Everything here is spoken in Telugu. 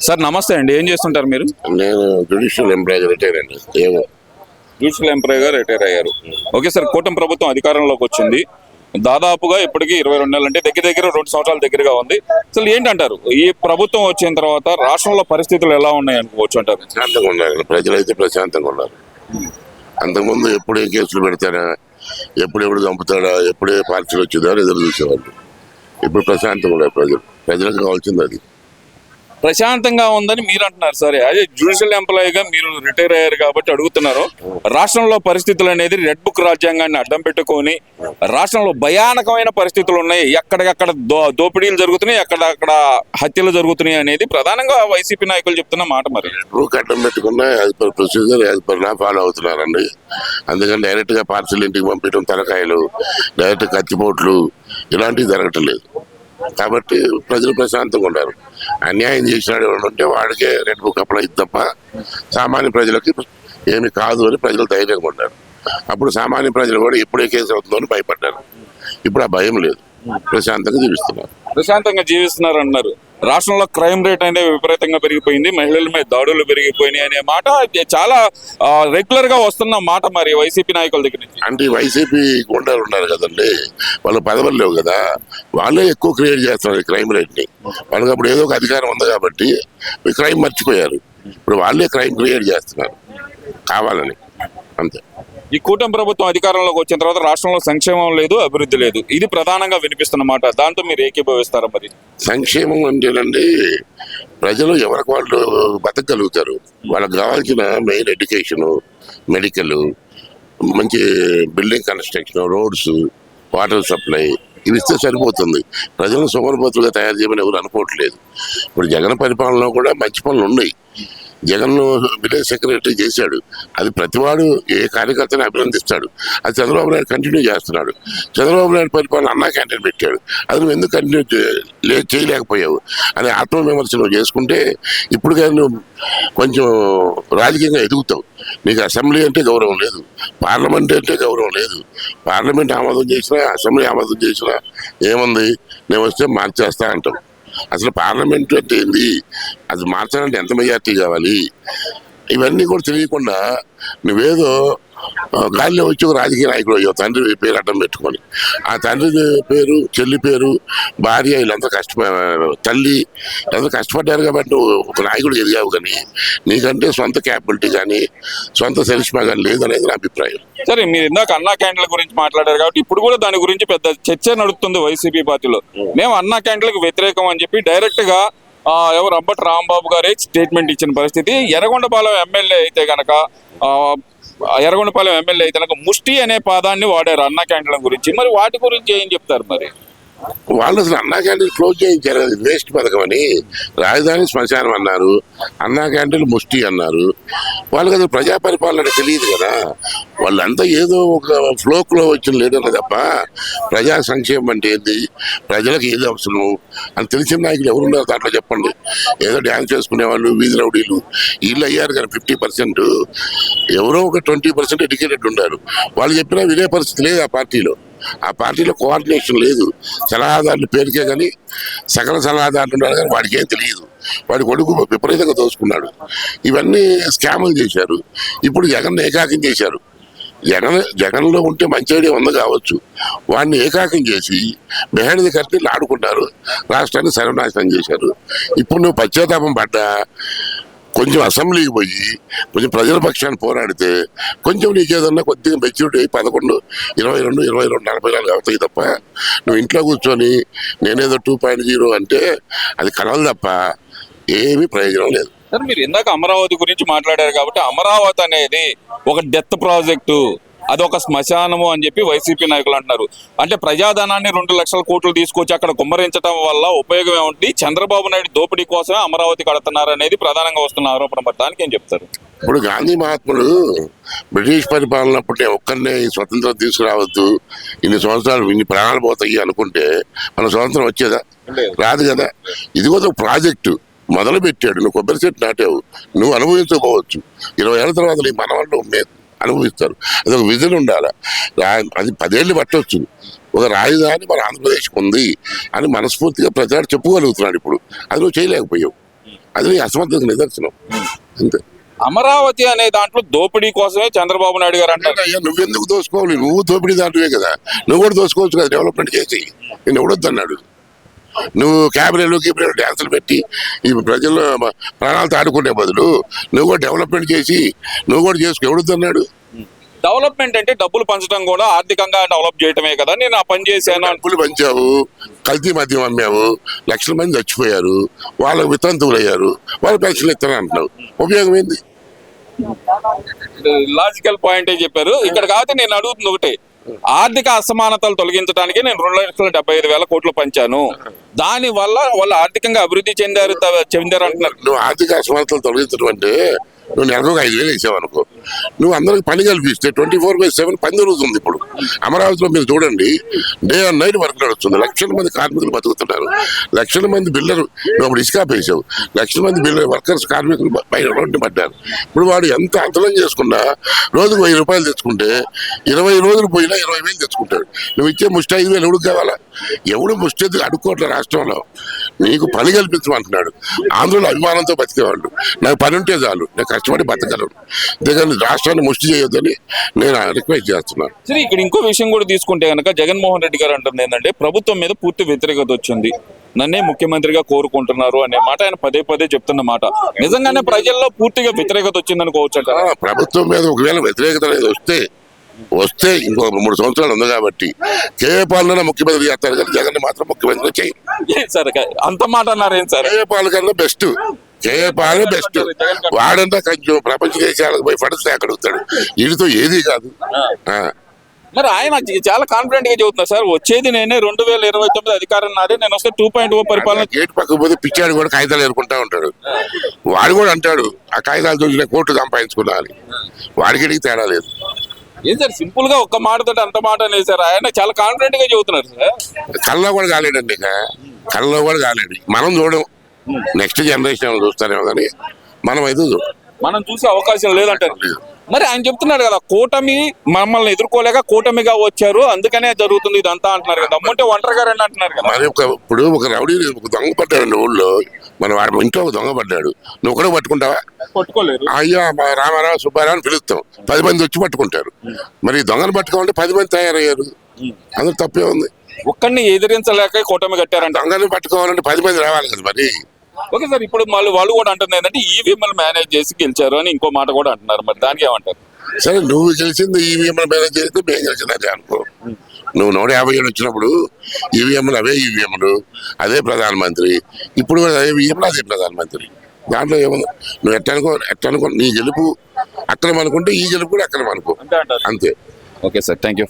సార్ నమస్తే అండి, ఏం చేస్తుంటారు మీరు? నేను జ్యుడిషియల్ ఎంప్లాయీ రిటైర్ అండి. జ్యుడిషియల్ ఎంప్లాయీగా రిటైర్ అయ్యారు. ఓకే సార్, కూటమి ప్రభుత్వం అధికారంలోకి వచ్చింది. దాదాపుగా ఇప్పటికీ 22 నెలలు, అంటే దగ్గర 2 సంవత్సరాల దగ్గరగా ఉంది. అసలు ఏంటంటారు, ఈ ప్రభుత్వం వచ్చిన తర్వాత రాష్ట్రంలో పరిస్థితులు ఎలా ఉన్నాయి అనుకోవచ్చు అంటారు? ప్రశాంతంగా ఉన్నారు, ప్రజలైతే ప్రశాంతంగా ఉన్నారు. అంతకుముందు ఎప్పుడు ఏ కేసులు పెడతాడా, ఎప్పుడు చంపుతాడా, ఎప్పుడే పార్టీలు వచ్చేదా ఎదురు చూసేవాళ్ళు. ఇప్పుడు ప్రశాంతంగా ఉన్నారు ప్రజలకు కావాల్సింది అది. ప్రశాంతంగా ఉందని మీరు అంటున్నారు సరే, అదే జ్యుడిషియల్ ఎంప్లాయీగా మీరు రిటైర్ అయ్యారు కాబట్టి అడుగుతున్నారు. రాష్ట్రంలో పరిస్థితులు అనేది రెడ్ బుక్ రాజ్యాంగాన్ని అడ్డం పెట్టుకొని రాష్ట్రంలో భయానకమైన పరిస్థితులు ఉన్నాయి. ఎక్కడికక్కడ దోపిడీలు జరుగుతున్నాయి, ఎక్కడక్కడ హత్యలు జరుగుతున్నాయి అనేది ప్రధానంగా వైసీపీ నాయకులు చెప్తున్న మాట. మరి రూక్ అడ్డం పెట్టుకున్నా as per procedure as per law follow అవుతున్నారండి. అందుకని డైరెక్ట్ గా పార్సల్ ఇంటికి పంపించడం, తలకాయలు, డైరెక్ట్ కత్తిపోట్లు ఇలాంటివి జరగటం లేదు. కాబట్టి ప్రజలు ప్రశాంతంగా ఉన్నారు. అన్యాయం చేసినాడు ఉంటే వాడికే రెడ్ బుక్ అప్లై తప్ప సామాన్య ప్రజలకి ఏమి కాదు అని ప్రజలు ధైర్యంగా ఉన్నారు. అప్పుడు సామాన్య ప్రజలు కూడా ఎప్పుడే కేసు అవుతుందో అని భయపడ్డారు. ఇప్పుడు ఆ భయం లేదు, ప్రశాంతంగా జీవిస్తున్నారు అన్నారు. రాష్ట్రంలో క్రైమ్ రేట్ అనేది విపరీతంగా పెరిగిపోయింది, మహిళల మీద దాడులు పెరిగిపోయినాయి అనే మాట చాలా రెగ్యులర్ గా వస్తున్న మాట మరి వైసీపీ నాయకుల దగ్గర నుంచి. అంటే వైసీపీ గుండాలు ఉన్నారు కదండి, వాళ్ళు పదవులు లేవు కదా, వాళ్ళే ఎక్కువ క్రియేట్ చేస్తున్నారు క్రైమ్ రేట్ ని. వాళ్ళకి అప్పుడు ఏదో ఒక అధికారం ఉంది కాబట్టి క్రైమ్ మర్చిపోయారు. ఇప్పుడు వాళ్ళే క్రైమ్ క్రియేట్ చేస్తున్నారు కావాలని, అంతే. ఈ కూటమి ప్రభుత్వం అధికారంలోకి వచ్చిన తర్వాత రాష్ట్రంలో సంక్షేమం లేదు, అభివృద్ధి లేదు, ఇది ప్రధానంగా వినిపిస్తున్న మాట. దాంతో మీరు ఏకీభవిస్తారా? మరి సంక్షేమం అంటేనండి, ప్రజలు ఎవరికి వాళ్ళు బతకగలుగుతారు. వాళ్ళకి కావాల్సిన మెయిన్ ఎడ్యుకేషను, మెడికల్, మంచి building construction, roads, water supply ఇవి ఇస్తే సరిపోతుంది. ప్రజలను సోమరిపోతులుగా తయారు చేయమని ఎవరు అనుకోవట్లేదు. ఇప్పుడు జగన్ పరిపాలనలో కూడా మంచి పనులు ఉన్నాయి. జగన్ విలేజ్ సెక్రటరీ చేశాడు, అది ప్రతివాడు ఏ కార్యకర్తని అభినందిస్తాడు. అది చంద్రబాబు నాయుడు కంటిన్యూ చేస్తున్నాడు. చంద్రబాబు నాయుడు పరిపాలన అన్నా క్యాంటీన్ పెట్టాడు, అది నువ్వు ఎందుకు కంటిన్యూ చేయలేకపోయావు అని ఆత్మవిమర్శనం చేసుకుంటే ఇప్పుడు కానీ నువ్వు కొంచెం రాజకీయంగా ఎదుగుతావు. నీకు అసెంబ్లీ అంటే గౌరవం లేదు, పార్లమెంట్ అంటే గౌరవం లేదు. పార్లమెంట్ ఆమోదం చేసినా, అసెంబ్లీ ఆమోదం చేసినా ఏముంది, నేను వస్తే మార్చేస్తా అంటావు. అసలు పార్లమెంట్ అంటే ఏంది, అది మార్చాలంటే ఎంత మెజార్టీ కావాలి, ఇవన్నీ కూడా తెలియకుండా నువ్వేదో గాలిలో వచ్చి ఒక రాజకీయ నాయకుడు అయ్యో, తండ్రి పేరు అడ్డం పెట్టుకొని. ఆ తండ్రి పేరు, చెల్లి పేరు, భార్య వీళ్ళంతా తల్లి ఎంత కష్టపడ్డారు కాబట్టి నువ్వు ఒక నాయకుడు ఎదిగావు. కానీ నీకంటే సొంత క్యాపబిలిటీ కానీ సొంత సెల్స్మా కానీ లేదనేది నా అభిప్రాయం. సరే, మీరు ఇందాక అన్నా క్యాంటీన్ల గురించి మాట్లాడారు కాబట్టి ఇప్పుడు కూడా దాని గురించి పెద్ద చర్చ నడుస్తుంది వైసీపీ పార్టీలో. మేము అన్నా క్యాంటీన్లకు వ్యతిరేకం అని చెప్పి డైరెక్ట్ గా ఎవరు అంబటి రాంబాబు గారే స్టేట్మెంట్ ఇచ్చిన పరిస్థితి. ఎర్రగొండపాలెం ఎమ్మెల్యే అయితే కనుక ముష్టి అనే పదాన్ని వాడారు అన్నా క్యాంటీన్ల గురించి. మరి వాటి గురించి ఏం చెప్తారు? మరి వాళ్ళు అసలు అన్నా క్యాంటీన్ క్లోజ్ చేయించారు, అది వేస్ట్ పథకం అని. రాజధాని శ్మశానం అన్నారు, అన్నా క్యాంటీన్ ముష్టి అన్నారు. వాళ్ళకి అది ప్రజా పరిపాలన తెలియదు కదా. వాళ్ళంతా ఏదో ఒక ఫ్లోక్లో వచ్చిన లీడర్లు తప్ప ప్రజా సంక్షేమం అంటే ఏంటి, ప్రజలకు ఏది అవసరం అని తెలిసిన నాయకులు ఎవరున్నారు దాంట్లో చెప్పండి. ఏదో డ్యాన్స్ చేసుకునే వాళ్ళు, వీధి రౌడీలు వీళ్ళు అయ్యారు కానీ 50% ఎవరో ఒక 20% ఎడ్యుకేటెడ్ ఉన్నారు. వాళ్ళు చెప్పినా వినే పరిస్థితి లేదు ఆ పార్టీలో కోఆర్డినేషన్ లేదు. సలహాదారులు పేరుకే కానీ సకల సలహాదారులు ఉన్నారు కానీ వాడికి ఏం తెలియదు. వాడి కొడుకు విపరీతంగా దోచుకున్నాడు. ఇవన్నీ స్కాములు చేశారు. ఇప్పుడు జగన్ ఏకాకం చేశారు. జగన్లో ఉంటే మంచి ఐడియా ఉంది కావచ్చు, వాడిని ఏకాకం చేసి బెహేడ్ది కట్టి ఆడుకుంటారు, రాష్ట్రాన్ని సర్వనాశనం చేశారు. ఇప్పుడు నువ్వు పశ్చాత్తాపం పడ్డా, కొంచెం అసెంబ్లీకి పోయి కొంచెం ప్రజల పక్షాన్ని పోరాడితే కొంచెం నీకేదన్నా కొద్దిగా మెచ్యూరిటీ 11, 22, 22, 44 అవుతాయి తప్ప నువ్వు ఇంట్లో కూర్చొని నేనేదో 2.0 అంటే అది కలవదు తప్ప ఏమీ ప్రయోజనం లేదు. సార్, మీరు ఇందాక అమరావతి గురించి మాట్లాడారు కాబట్టి అమరావతి అనేది ఒక డెత్ ప్రాజెక్టు, అదొక శ్మశానము అని చెప్పి వైసీపీ నాయకులు అంటున్నారు. అంటే ప్రజాధనాన్ని 2 లక్షల కోట్లు తీసుకొచ్చి అక్కడ కుమ్మరించడం వల్ల ఉపయోగం ఏమిటి? చంద్రబాబు నాయుడు దోపిడీ కోసమే అమరావతి కడుతున్నారు అనేది ప్రధానంగా వస్తున్న ఆరోపణ. మరి దానికి ఏం చెప్తారు? ఇప్పుడు గాంధీ మహాత్ముడు బ్రిటిష్ పరిపాలన అప్పుడే ఒక్కరినే స్వతంత్రం తీసుకురావద్దు, ఇన్ని సంవత్సరాలు ఇన్ని ప్రాణాలు పోతాయి అనుకుంటే మన స్వతంత్రం వచ్చేదా? రాదు కదా. ఇది కూడా ఒక ప్రాజెక్టు మొదలు పెట్టాడు. నువ్వు కొబ్బరి చెట్టు నాటావు, నువ్వు అనుభవించకపోవచ్చు, 20 ఏళ్ళ తర్వాత నీ మన వాళ్ళు అనుభవిస్తారు. అది ఒక విజన్ ఉండాలి. అది 10 ఏళ్ళు పట్టవచ్చు, ఒక రాజధాని మన ఆంధ్రప్రదేశ్కి ఉంది అని మనస్ఫూర్తిగా ప్రజలు చెప్పుకోగలుగుతున్నాడు ఇప్పుడు. అది నువ్వు చేయలేకపోయావు. అది నీ అసమర్థతకు నిదర్శనం అంతే. అమరావతి అనే దాంట్లో దోపిడీ కోసమే చంద్రబాబు నాయుడు గారు అంటారు. అయ్యా నువ్వెందుకు దోసుకోవాలి? నువ్వు దోపిడీ దాంట్లోవే కదా, నువ్వు కూడా దోసుకోవచ్చు కదా డెవలప్మెంట్ చేసి. నేను ఎవడొద్దన్నాడు? నువ్వు క్యాబినెట్లు డ్యాన్సులు పెట్టి ఈ ప్రజల్లో ప్రాణాలతో ఆడుకునే బదులు నువ్వు కూడా డెవలప్మెంట్ చేసి నువ్వు కూడా చేసుకో. ఎవడొద్దన్నాడు? డెవలప్మెంట్ అంటే డబ్బులు పంచడం కూడా ఆర్థికంగా డెవలప్ చేయటమే కదా. నేను ఆ పని చేశాను. డబ్బులు పంచావు, కల్తీ మద్యం అమ్మావు, లక్షల మంది చచ్చిపోయారు, వాళ్ళకు వితంతువులు అయ్యారు, వాళ్ళు పెన్షన్లు ఇస్తారని అంటున్నావు. ఉపయోగం ఏంది? లాజికల్ పాయింటే చెప్పారు. ఇక్కడ కాకపోతే నేను అడుగుతుంది ఒకటే, ఆర్థిక అసమానతలు తొలగించడానికి నేను 2,75,000 కోట్లు పంచాను, దాని వల్ల వాళ్ళు ఆర్థికంగా అభివృద్ధి చెందారు అంటున్నారు. నువ్వు ఆర్థిక అసమానతలు తొలగించడం అంటే నువ్వు నెలకు 5,000 వేసావు అనుకో, నువ్వు అందరికి పని కల్పిస్తే 24/7 పని జరుగుతుంది. ఇప్పుడు అమరావతిలో మీరు చూడండి, డే అండ్ నైట్ వర్క్ నడుస్తుంది. లక్షల మంది కార్మికులు బతుకుతున్నారు, లక్షల మంది బిల్డర్. నువ్వు అప్పుడు ఇసుక పేసావు, లక్షల మంది బిల్డర్ వర్కర్స్ కార్మికులు బయట రోడ్డు పడ్డారు. ఇప్పుడు వాడు ఎంత అంతరం చేసుకున్నా రోజుకు 1,000 రూపాయలు తెచ్చుకుంటే 20 రోజులు పోయినా 20,000 తెచ్చుకుంటాడు. నువ్వు ఇచ్చే ముష్టి 5,000 ఎవడికి కావాలా? ఎవడు ముష్టి అడుక్కోవట్లే రాష్ట్రంలో. నీకు పని కల్పించమంటున్నాడు. ఆంధ్రలో అభిమానంతో బతికేవాళ్ళు, నాకు పని ఉంటే చాలు, నేను కష్టపడి బతకలను. దగ్గర రాష్ట్రాన్ని ముష్టి చేయొద్దని నేను రిక్వెస్ట్ చేస్తున్నాను. సరే, ఇక్కడ ఇంకో విషయం కూడా తీసుకుంటే కనుక జగన్మోహన్ రెడ్డి గారు అంటుంది ఏంటంటే ప్రభుత్వం మీద పూర్తి వ్యతిరేకత వచ్చింది, నన్నే ముఖ్యమంత్రిగా కోరుకుంటున్నారు అనే మాట ఆయన పదే పదే చెప్తున్న మాట. నిజంగానే ప్రజల్లో పూర్తిగా వ్యతిరేకత వచ్చిందని కోవచ్చు. ప్రభుత్వం మీద ఒకవేళ వ్యతిరేకత అనేది వస్తే ఇంకో 3 సంవత్సరాలు ఉంది కాబట్టి కేఏ పాలన ముఖ్యమంత్రి చేస్తారు, కానీ జగన్ మాత్రం ముఖ్యమంత్రి చేయి. సార్ అంత మాట అన్నారేం సార్? కేఏ పాలన కన్నా బెస్ట్, కేఏ పాలన బెస్ట్. వాడంతా కొంచెం ప్రపంచ దేశాలకు పోయి ఫండ్స్ అడుగుతాడు, వీటితో ఏది కాదు. మరి ఆయన చాలా కాన్ఫిడెంట్ గా చెబుతున్నారు సార్, వచ్చేది నేనే 2029 అధికారం నాదే, నేను వస్తే 2.0 పరిపాలన. గేట్ పక్కకు పోతే పిచ్చాడు కూడా కాగితాలు ఏరుకుంటా ఉంటాడు. వాడు కూడా అంటాడు ఆ కాగితాలు చూసిన కోర్టు సంపాదించుకున్నా అని. వాడికి తేడా లేదు. ఏం సార్ సింపుల్ గా ఒక్క మాటతో అంత మాట అనేది సార్, ఆయన చాలా కాన్ఫిడెంట్ గా చెబుతున్నారు సార్. కళ్ళలో కూడా కాలేడండి, ఇక కళ్ళలో కూడా కాలేడు. మనం చూడం, నెక్స్ట్ జనరేషన్ చూస్తారేమో కానీ మనం అయితే మనం చూసే అవకాశం లేదంటారు. మరి ఆయన చెప్తున్నాడు కదా, కూటమి మమ్మల్ని ఎదుర్కోలేక కూటమిగా వచ్చారు, అందుకనే జరుగుతుంది ఇదంతా అంటున్నారు కదా. అమ్ముంటే ఒంటరిగా రండి అంటున్నారు కదా. మరి ఇప్పుడు ఒక రౌడీ దొంగ పడ్డాడు ఊళ్ళో, మన వాడి ఇంట్లో ఒక దొంగ పడ్డాడు, నువ్వు కూడా పట్టుకుంటావా? పట్టుకోలేరు. అయ్యా రామారావు సుబ్బారావు అని పిలుస్తాం, 10 మంది వచ్చి పట్టుకుంటారు. మరి దొంగను పట్టుకోవాలంటే 10 మంది తయారయ్యారు, అందులో తప్పే ఉంది. ఒక్కడిని ఎదిరించలేక కూటమి కట్టారంట. దొంగను పట్టుకోవాలంటే 10 మంది రావాలి కదా. మరి ఓకే సార్, ఇప్పుడు వాళ్ళు కూడా అంటుంది ఏంటంటే ఈవీఎంలు మేనేజ్ చేసి గెలిచారు అని ఇంకో మాట కూడా అంటున్నారు. మరి దానికి ఏమంటారు? సరే, నువ్వు గెలిచింది ఈవీఎంలు మేనేజ్ చేస్తే మేము గెలిచిందే అనుకో. నువ్వు 157 వచ్చినప్పుడు ఈవీఎంలు అవే ఈవీఎంలు, అదే ప్రధానమంత్రి. ఇప్పుడు కూడా అదే ఈవీఎంలు, అదే ప్రధానమంత్రి. దాంట్లో ఏమన్నా నువ్వు ఎట్టనుకో నీ గెలుపు అక్రమం అనుకుంటే ఈ గెలుపు కూడా అక్రమం అనుకో, అంతే. Okay sir, thank you.